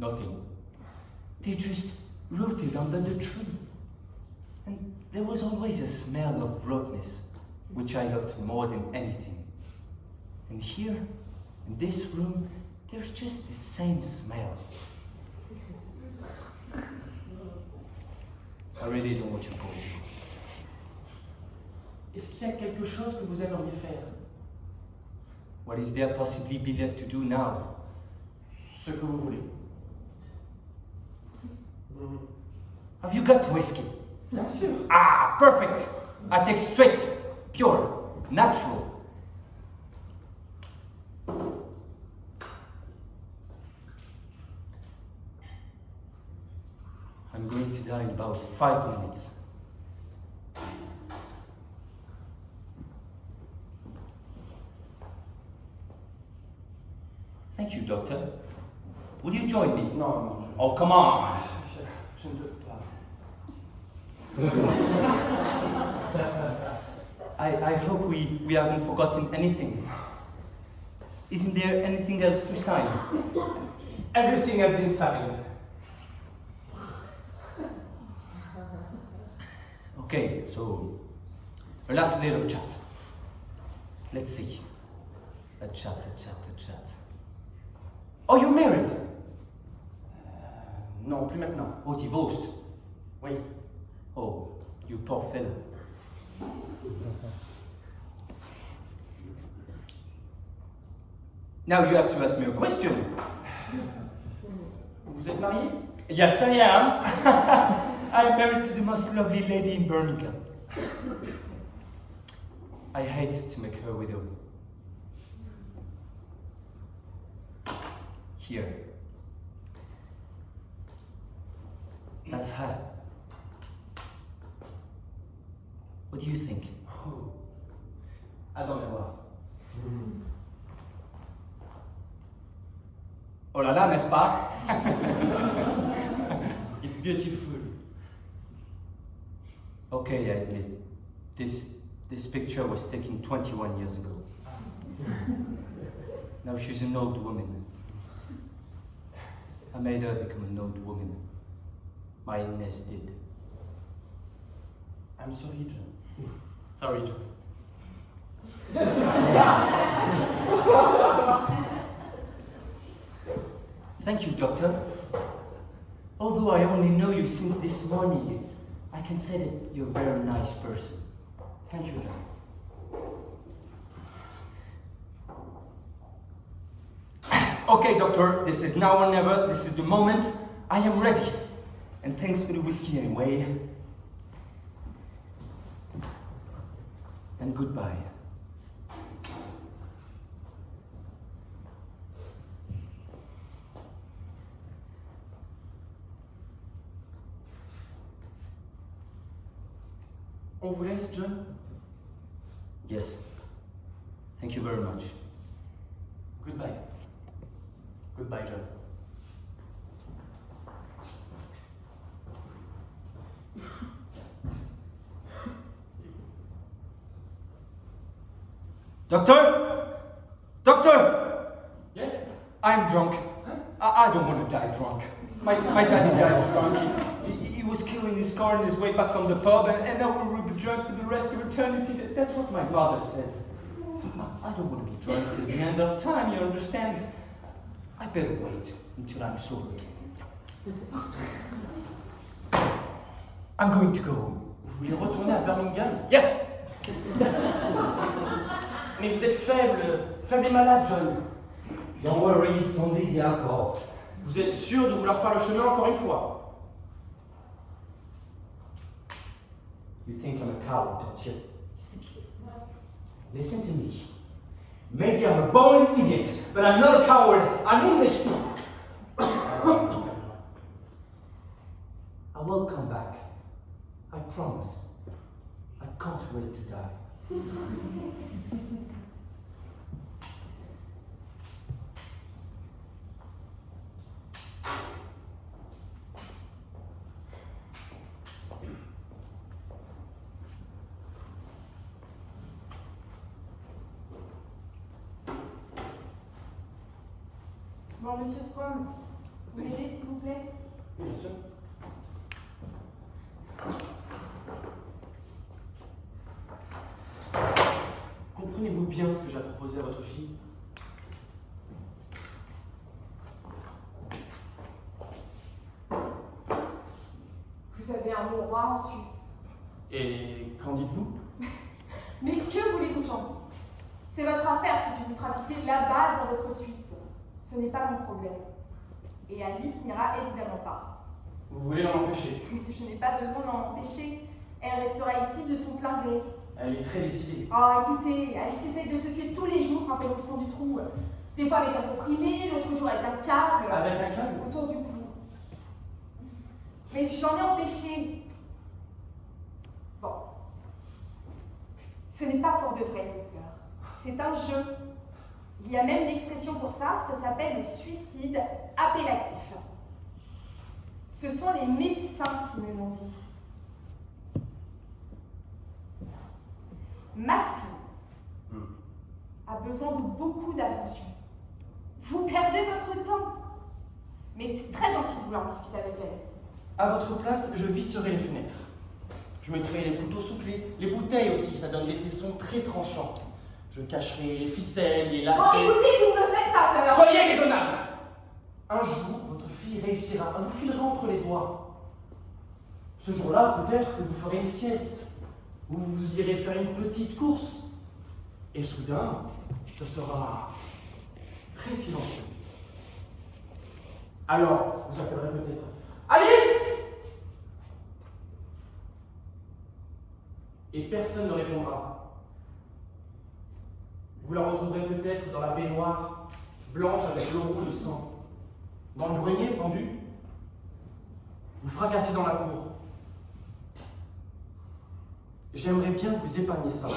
Nothing. They just rooted under the tree. And there was always a smell of rottenness, which I loved more than anything. And here, in this room, there's just the same smell. I really don't want you going. Est-ce qu'il y a quelque chose que vous aimeriez faire? What is there possibly be left to do now? Ce que vous voulez. Have you got whiskey? Bien sûr. Ah, perfect! I take straight, pure, natural. I'm going to die in about 5 minutes. Thank you, Doctor. Will you join me? Non, non. Oh, come on! Je ne veux pas. I hope we haven't forgotten anything. Isn't there anything else to sign? Everything has been signed. Okay, so a last little chat. Let's see. A chat. Oh, you're married? Non, plus maintenant. Oh, divorced? Oui. Oh, you poor fellow. Now you have to ask me a question. Vous êtes marié? Yes, I am. I'm married to the most lovely lady in Birmingham. I hate to make her a widow. Here. That's her. What do you think? Oh. Attends, viens voir. Oh là là, n'est-ce pas? It's beautiful. Okay, I admit. This picture was taken 21 years ago. Now she's an old woman. I made her become an old woman. My Inez did. I'm sorry, John. Sorry, John. Thank you, Doctor. Although I only know you since this morning, I can say that you're a very nice person. Thank you, John. Okay, Doctor, this is now or never. This is the moment. I am ready. And thanks for the whiskey anyway. And goodbye. On vous laisse, John? Yes. Thank you very much. Goodbye. Goodbye, John. Doctor? Doctor! Yes? I'm drunk. I don't want to die drunk. My daddy died drunk. He was killing his car on his way back from the pub, and now we will be drunk for the rest of eternity. That's what my mother said. I don't want to be drunk till the end of time, you understand? I better wait until I'm sober. I'm going to go home. Vous voulez retourner à Birmingham? Yes! Mais vous êtes faible et malade, John. Don't worry, it's only the alcohol. Vous êtes sûr de vouloir faire le chemin encore une fois? You think I'm a coward, don't you? Listen to me. Maybe I'm a born idiot, but I'm not a coward. I'm English. I will come back. I promise. I can't wait to die. Bon, Monsieur Sprung, Vous m'aidez, s'il vous plaît? Oui, bien sûr. Comprenez-vous bien ce que j'ai proposé à votre fille? Vous avez un bon roi en Suisse. Et qu'en dites-vous? Mais que voulez-vous que j'en dise? C'est votre affaire ce que vous trafiquez là-bas dans votre Suisse. Ce n'est pas mon problème. Et Alice n'ira évidemment pas. Vous voulez l'en empêcher? Je n'ai pas besoin d'en empêcher. Elle restera ici de son plein gré. Elle est très décidée. Oh, écoutez, Alice essaye de se tuer tous les jours quand elle est au fond du trou. Des fois avec un comprimé, l'autre jour avec un câble. Avec un câble? Autour du cou. Mais j'en ai empêché. Bon. Ce n'est pas pour de vrai, docteur. C'est un jeu. Il y a même une expression pour ça, ça s'appelle le suicide appellatif. Ce sont les médecins qui me l'ont dit. Ma fille a besoin de beaucoup d'attention. Vous perdez votre temps. Mais c'est très gentil de vouloir discuter avec elle. À votre place, je visserai les fenêtres. Je mettrai les couteaux sous clé, les bouteilles aussi, ça donne des tessons très tranchants. Je cacherai les ficelles, les lacets. Oh, écoutez, vous ne me faites pas peur. Soyez raisonnable! Un jour, votre fille réussira, elle vous filera entre les doigts. Ce jour-là, peut-être que vous ferez une sieste, ou vous irez faire une petite course. Et soudain, ce sera très silencieux. Alors, vous appellerez peut-être Alice! Et personne ne répondra. Vous la retrouverez peut-être dans la baignoire, blanche avec l'eau rouge sang. Dans le grenier pendu, vous fracassez dans la cour. J'aimerais bien vous épargner ça.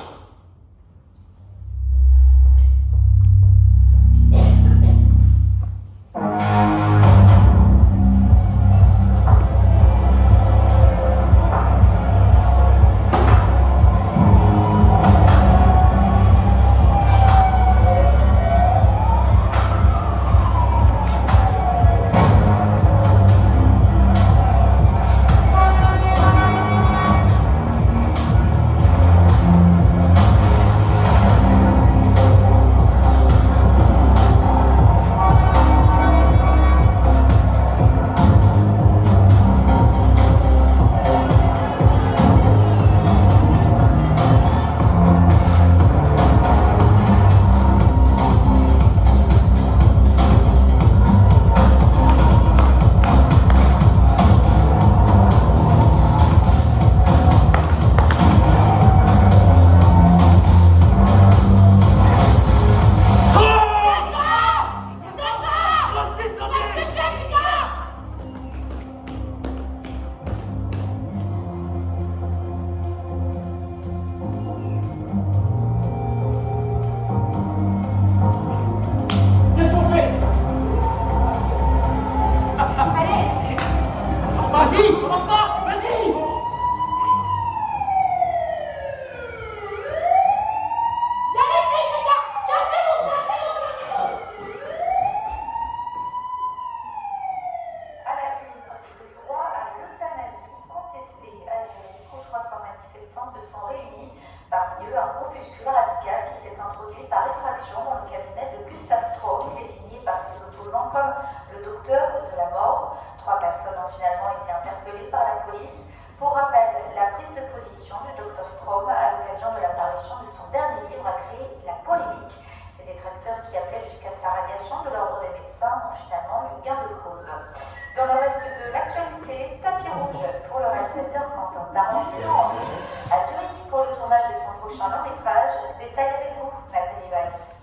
Dans le reste de l'actualité, tapis rouge pour le réalisateur Quentin Tarantino en visite à Zurich pour le tournage de son prochain long métrage. Détail avec vous, Nathalie Weiss.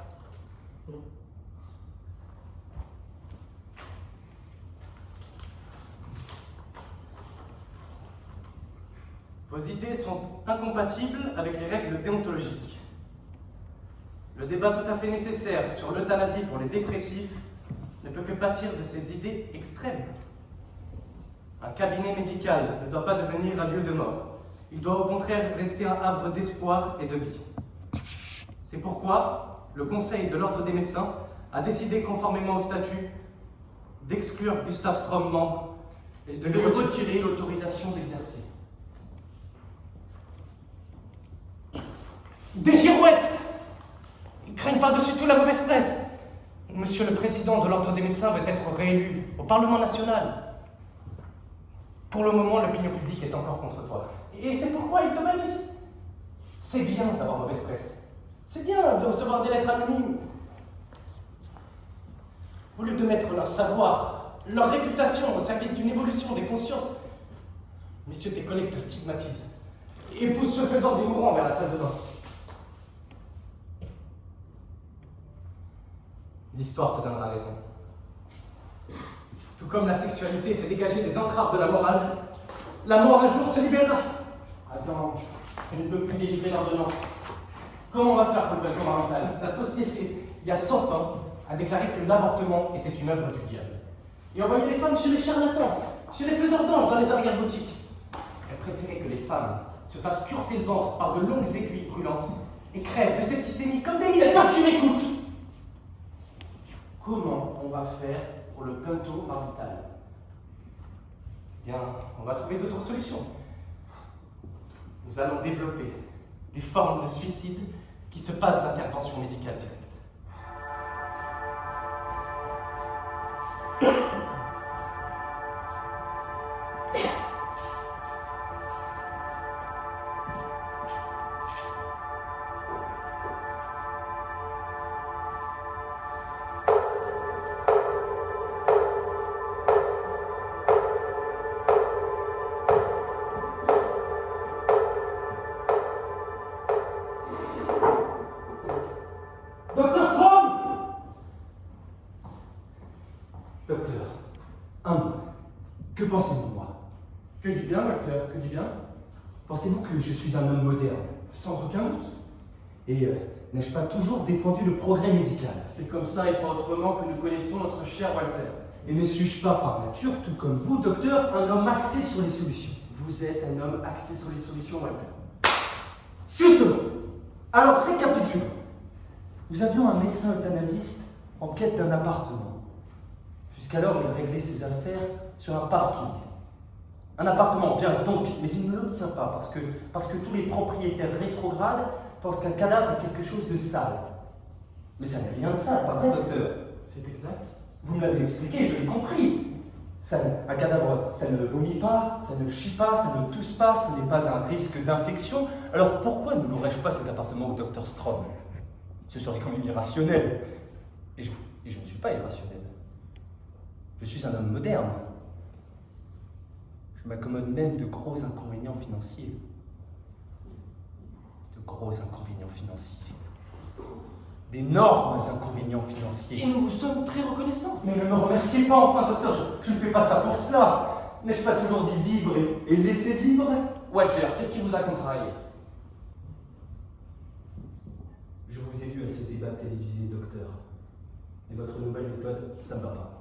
Vos idées sont incompatibles avec les règles déontologiques. Le débat tout à fait nécessaire sur l'euthanasie pour les dépressifs ne peut que pâtir de ces idées extrêmes. Un cabinet médical ne doit pas devenir un lieu de mort. Il doit au contraire rester un havre d'espoir et de vie. C'est pourquoi le Conseil de l'Ordre des médecins a décidé, conformément au statut, d'exclure Gustave Strom, membre, et de lui retirer l'autorisation d'exercer. Des girouettes! Ils craignent par-dessus tout la mauvaise presse. Monsieur le Président de l'Ordre des médecins veut être réélu au Parlement national. Pour le moment, l'opinion publique est encore contre toi. Et c'est pourquoi ils te bannissent. C'est bien d'avoir mauvaise presse. C'est bien de recevoir des lettres anonymes. Au lieu de mettre leur savoir, leur réputation au service d'une évolution des consciences, messieurs tes collègues te stigmatisent et poussent ce faisant des mourants vers la salle de bain. L'histoire te donnera raison. Tout comme la sexualité s'est dégagée des entraves de la morale, la mort un jour se libérera. Attends, je ne peux plus délivrer l'ordonnance. Comment on va faire pour le balcon parental? La société, il y a 100 ans, a déclaré que l'avortement était une œuvre du diable. Et envoyait les femmes chez les charlatans, chez les faiseurs d'anges dans les arrière-boutiques. Elle préférait que les femmes se fassent cureter le ventre par de longues aiguilles brûlantes et crèvent de septicémie comme des misères. Est-ce que tu m'écoutes? Comment on va faire pour le punto parental? Bien, on va trouver d'autres solutions. Nous allons développer des formes de suicide qui se passent d'intervention médicale directe. Docteur Strom! Docteur, un mot. Que pensez-vous de moi? Que du bien, docteur, que du bien. Pensez-vous que je suis un homme moderne? Sans aucun doute. Et n'ai-je pas toujours défendu le progrès médical? C'est comme ça et pas autrement que nous connaissons notre cher Walter. Et ne suis-je pas par nature, tout comme vous, docteur, un homme axé sur les solutions? Vous êtes un homme axé sur les solutions, Walter. Justement. Alors récapitulons. Nous avions un médecin euthanasiste en quête d'un appartement. Jusqu'alors, il réglait ses affaires sur un parking. Un appartement bien donc, mais il ne l'obtient pas parce que tous les propriétaires rétrogrades pensent qu'un cadavre est quelque chose de sale. Mais ça n'est rien de sale, pas vrai, docteur? C'est exact. Vous me l'avez expliqué, je l'ai compris. Un cadavre, ça ne vomit pas, ça ne chie pas, ça ne tousse pas, ce n'est pas un risque d'infection. Alors pourquoi ne louerais-je pas cet appartement au docteur Strom? Ce serait quand même irrationnel. Et je ne suis pas irrationnel. Je suis un homme moderne. Je m'accommode même de gros inconvénients financiers. De gros inconvénients financiers. D'énormes inconvénients financiers. Et nous vous sommes très reconnaissants. Mais ne me remerciez pas enfin, docteur, je ne fais pas ça pour cela. N'ai-je pas toujours dit vivre et laisser vivre? Walter, qu'est-ce qui vous a contrarié? Je vous ai vu à ce débat télévisé, docteur. Et votre nouvelle méthode, ça ne va pas.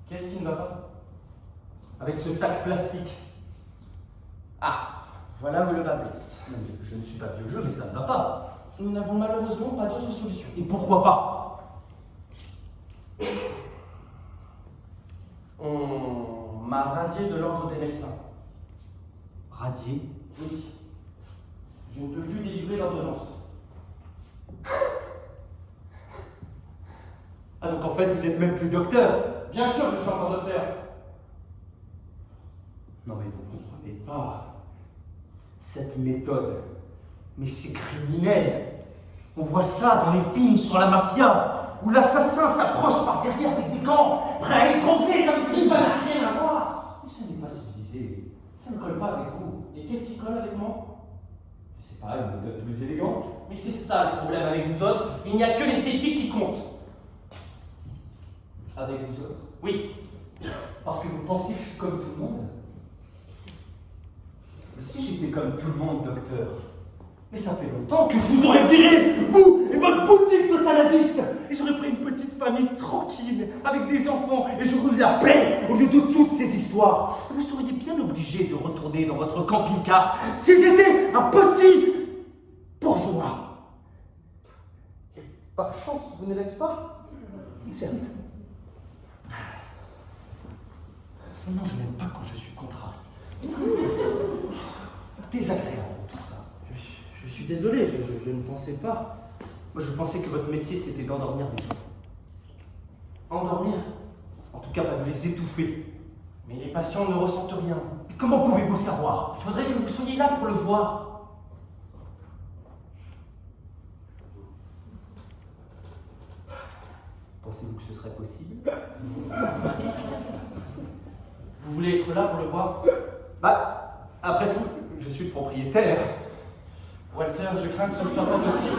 Qu'est-ce qui ne va pas? Avec ce sac plastique. Ah, voilà où le bas blesse. Non, je ne suis pas vieux jeu, mais ça ne va pas. Nous n'avons malheureusement pas d'autre solution. Et pourquoi pas? On m'a radié de l'ordre des médecins. Radié? Oui. Je ne peux plus délivrer l'ordonnance. Ah donc en fait vous êtes même plus docteur? Bien sûr que je suis encore docteur. Non mais vous comprenez pas. Cette méthode, mais c'est criminel. On voit ça dans les films sur la mafia, où l'assassin s'approche par derrière avec des gants, prêt à étrangler comme tout ça n'a rien à voir. Mais ce n'est pas civilisé. Ça ne colle pas avec vous. Et qu'est-ce qui colle avec moi? C'est pas une méthode plus élégante. Mais c'est ça le problème avec vous autres. Il n'y a que l'esthétique qui compte. Avec vous autres? Oui. Parce que vous pensez que je suis comme tout le monde? Si j'étais comme tout le monde, docteur, mais ça fait longtemps que je vous aurais viré, vous et votre boutique d'euthanasiste, et j'aurais pris une petite famille tranquille, avec des enfants, et je roule la paix au lieu de toutes ces histoires. Vous seriez bien obligé de retourner dans votre camping-car si j'étais un petit bourgeois. Par chance, vous ne l'êtes pas? Certes. Non, je n'aime pas quand je suis contrarié. Désagréable tout ça. Je suis désolé, je ne pensais pas. Moi, je pensais que votre métier, c'était d'endormir les gens. Endormir? En tout cas, pas de les étouffer. Mais les patients ne ressentent rien. Comment pouvez-vous savoir? Il faudrait que vous soyez là pour le voir. Pensez-vous que ce serait possible? Vous voulez être là pour le voir? Bah, après tout, je suis le propriétaire. Walter, je crains que ce ne soit pas possible.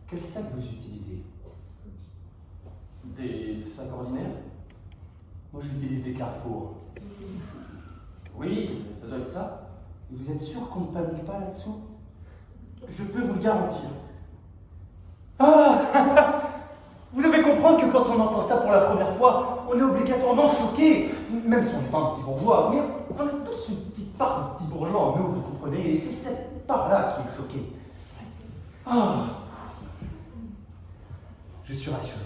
Quel sac vous utilisez? Des sacs ordinaires? Moi, j'utilise des Carrefour. Oui, ça doit être ça. Et vous êtes sûr qu'on ne panique pas là-dessous? Je peux vous le garantir. Ah Vous devez comprendre que quand on entend ça pour la première fois, on est obligatoirement choqué. Même si on n'est pas un petit bourgeois, mais on a tous une petite part de petit bourgeois en nous, vous comprenez? Et c'est cette part-là qui est choquée. Ah Je suis rassuré.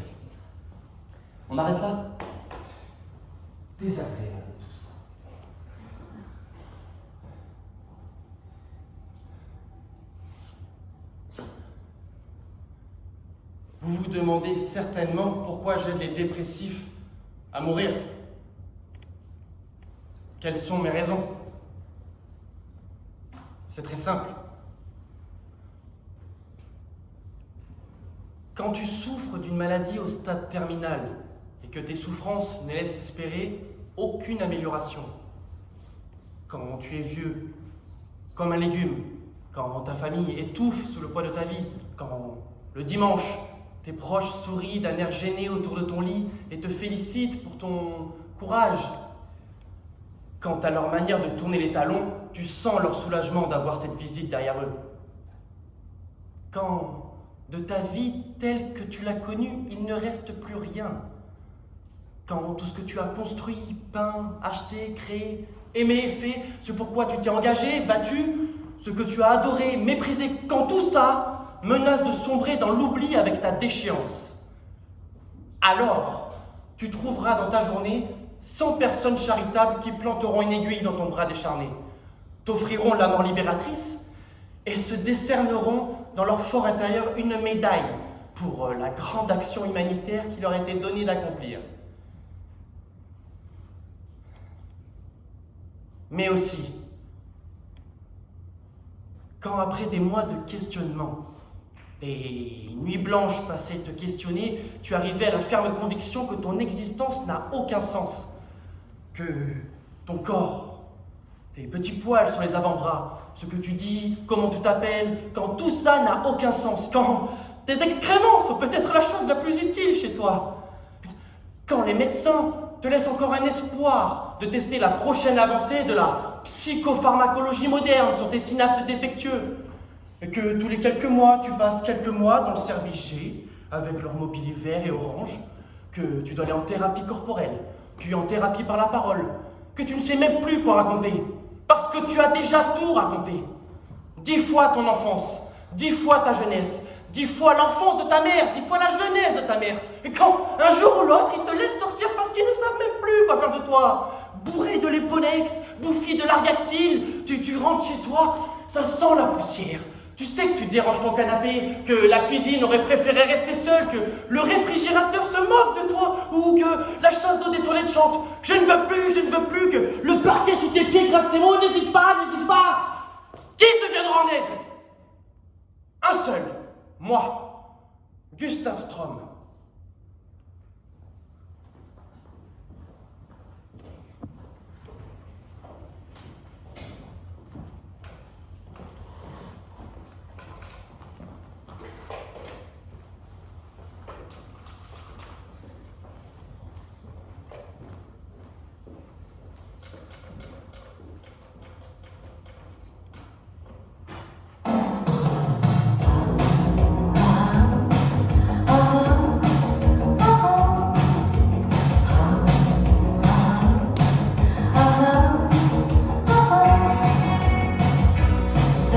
On arrête là? Désagréable tout ça. Vous vous demandez certainement pourquoi j'aide les dépressifs à mourir. Quelles sont mes raisons? C'est très simple. Quand tu souffres d'une maladie au stade terminal et que tes souffrances ne laissent espérer aucune amélioration, quand tu es vieux, comme un légume, quand ta famille étouffe sous le poids de ta vie, quand le dimanche, tes proches sourient d'un air gêné autour de ton lit et te félicitent pour ton courage, quant à leur manière de tourner les talons, tu sens leur soulagement d'avoir cette visite derrière eux. Quand de ta vie telle que tu l'as connue, il ne reste plus rien. Quand tout ce que tu as construit, peint, acheté, créé, aimé, fait, ce pourquoi tu t'es engagé, battu, ce que tu as adoré, méprisé, quand tout ça menace de sombrer dans l'oubli avec ta déchéance, alors tu trouveras dans ta journée 100 personnes charitables qui planteront une aiguille dans ton bras décharné, t'offriront la mort libératrice et se décerneront dans leur fort intérieur une médaille pour la grande action humanitaire qui leur a été donnée d'accomplir. Mais aussi, quand après des mois de questionnement, des nuits blanches passées te questionner, tu arrivais à la ferme conviction que ton existence n'a aucun sens, que ton corps, tes petits poils sur les avant-bras, ce que tu dis, comment tu t'appelles, quand tout ça n'a aucun sens, quand tes excréments sont peut-être la chose la plus utile chez toi, quand les médecins te laissent encore un espoir de tester la prochaine avancée de la psychopharmacologie moderne sur tes synapses défectueux, et que tous les quelques mois, tu passes quelques mois dans le service G, avec leur mobilier vert et orange, que tu dois aller en thérapie corporelle, puis en thérapie par la parole, que tu ne sais même plus quoi raconter, parce que tu as déjà tout raconté. 10 fois ton enfance, 10 fois ta jeunesse, 10 fois l'enfance de ta mère, 10 fois la jeunesse de ta mère. Et quand, un jour ou l'autre, ils te laissent sortir parce qu'ils ne savent même plus quoi faire de toi, bourré de l'éponex, bouffi de l'argactyle, tu rentres chez toi, ça sent la poussière. Tu sais que tu déranges ton canapé, que la cuisine aurait préféré rester seule, que le réfrigérateur se moque de toi, ou que la chasse d'eau des toilettes chante « Je ne veux plus que le parquet sous tes pieds grasse ces mots, n'hésite pas !» Qui te viendra en aide? Un seul, moi, Gustave Strom.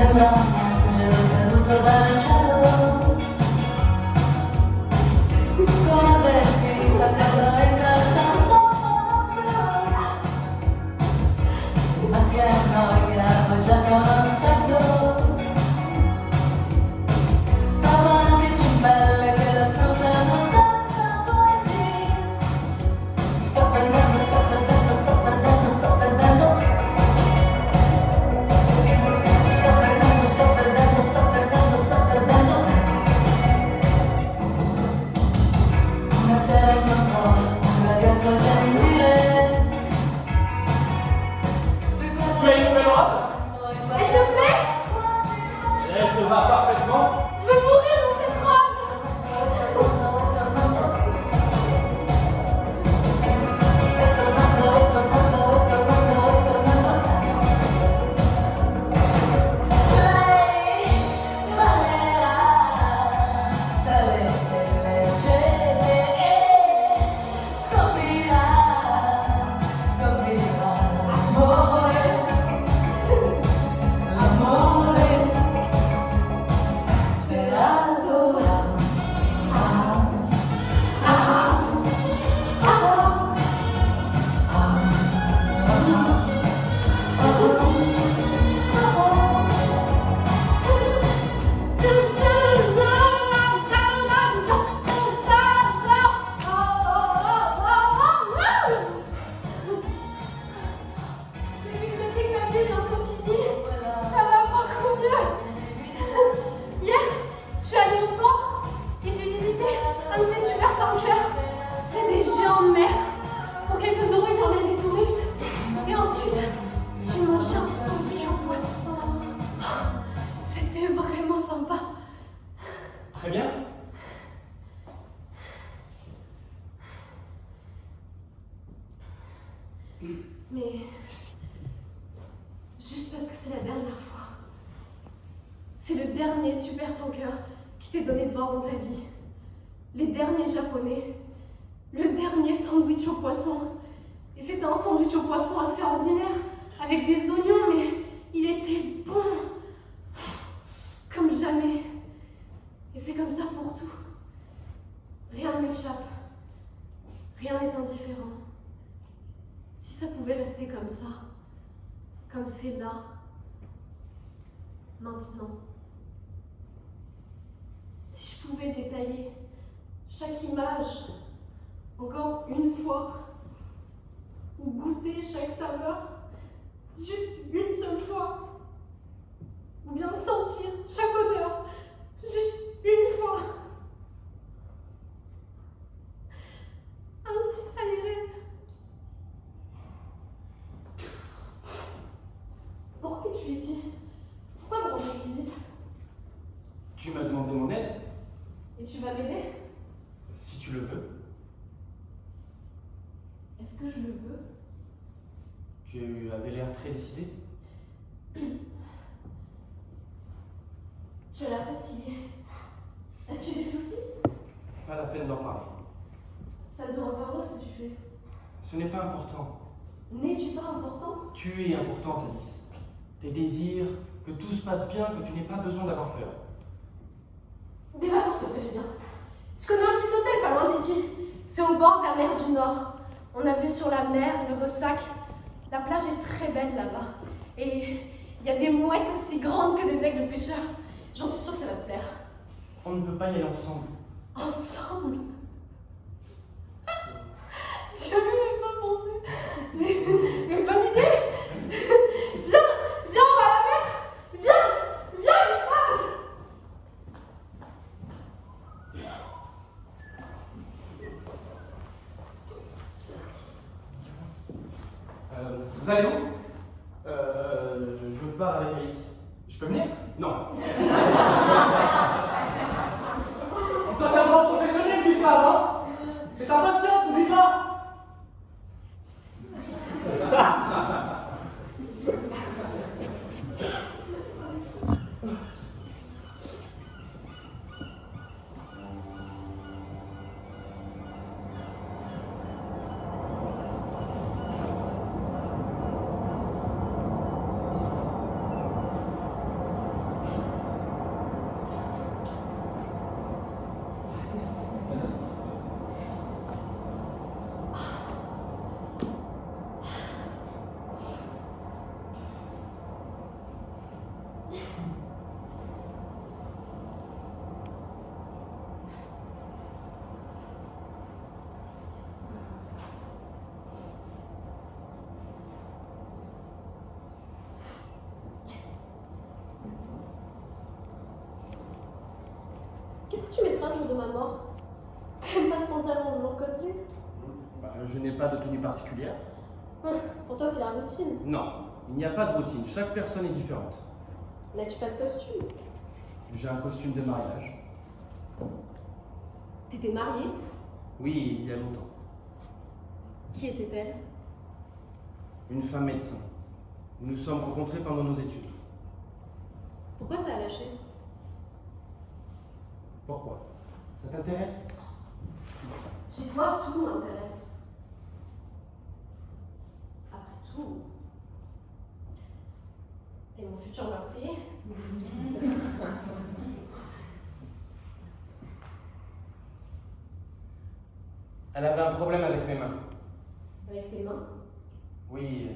sembra un angelo caduto dal cielo, come vestito a capo e calza sotto blu, ma si annoia appoggiato a uno specchio, avanti cimbelle che la scrutano senza poesia. Sto perdendo, sto perdendo, sto perdendo, sto perdendo. Sto perdendo, sto perdendo, sto perdendo, sto perdendo te. Una sera incontrò un ragazzo gentile. Tu as une nouvelle robe? Elle te plaît? Elle te va parfaitement. Je veux mourir dans cette robe. Depuis que je sais que ma vie est bientôt finie, ça va beaucoup mieux. Hier, je suis allée au port et j'ai visité un de ces super tankers. C'est des géants de mer. Pour quelques euros, ils emmènent les touristes. Et ensuite, j'ai mangé un sandwich au poisson. C'était vraiment sympa. Très bien. Mais juste parce que c'est la dernière fois. C'est le dernier super tanker qui t'est donné de voir dans ta vie. Les derniers japonais. Le dernier sandwich au poisson. Et c'était un sandwich au poisson assez ordinaire, avec des oignons, mais il était bon. Comme jamais. Et c'est comme ça pour tout. Rien ne m'échappe. Rien n'est indifférent. Si ça pouvait rester comme ça, comme c'est là, maintenant. Si je pouvais détailler chaque image, encore une fois, ou goûter chaque saveur, juste une seule fois, ou bien sentir chaque odeur, juste une fois. Ainsi ça irait. Pourquoi es-tu ici? Pourquoi me rendre visite? Tu m'as demandé mon aide, Et tu vas m'aider? si tu le veux. Est-ce que je le veux? Tu avais l'air très décidé. Tu as l'air fatigué. As-tu des soucis? Pas la peine d'en parler. Ça ne te rend pas heureux ce que tu fais. Ce n'est pas important. N'es-tu pas important? Tu es importante, Alice. Tes désirs, que tout se passe bien, que tu n'aies pas besoin d'avoir peur. Des vacances, ça fait bien. Je connais un petit hôtel pas loin d'ici. C'est au bord de la mer du Nord. On a vu sur la mer, le ressac. La plage est très belle là-bas. Et il y a des mouettes aussi grandes que des aigles pêcheurs. J'en suis sûre que ça va te plaire. On ne peut pas y aller ensemble. Ensemble? J'y avais même pas pensé. Mais bonne idée. Viens, viens, on va à la mer. Viens, viens, Gustave. Vous allez où? Je pars avec Alice. Je peux venir? Non. Toi, tu es un grand professionnel, Gustave, hein? C'est ta passion, n'oublie pas. jour de ma mort. Même pas ce pantalon de long côtelé. Bah, je n'ai pas de tenue particulière. Pour toi, c'est la routine. Non, il n'y a pas de routine. Chaque personne est différente. N'as-tu pas de costume? J'ai un costume de mariage. T'étais mariée? Oui, il y a longtemps. Qui était-elle? Une femme médecin. Nous nous sommes rencontrés pendant nos études. Pourquoi ça a lâché? Pourquoi? Ça t'intéresse? Chez toi, tout m'intéresse. Après tout, t'es mon futur meurtrier. Elle avait un problème avec mes mains. Avec tes mains? Oui,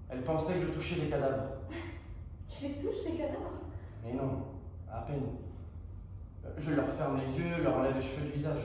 elle pensait que je touchais les cadavres. Tu les touches, les cadavres? Mais non, à peine. Je leur ferme les yeux, leur enlève les cheveux du visage.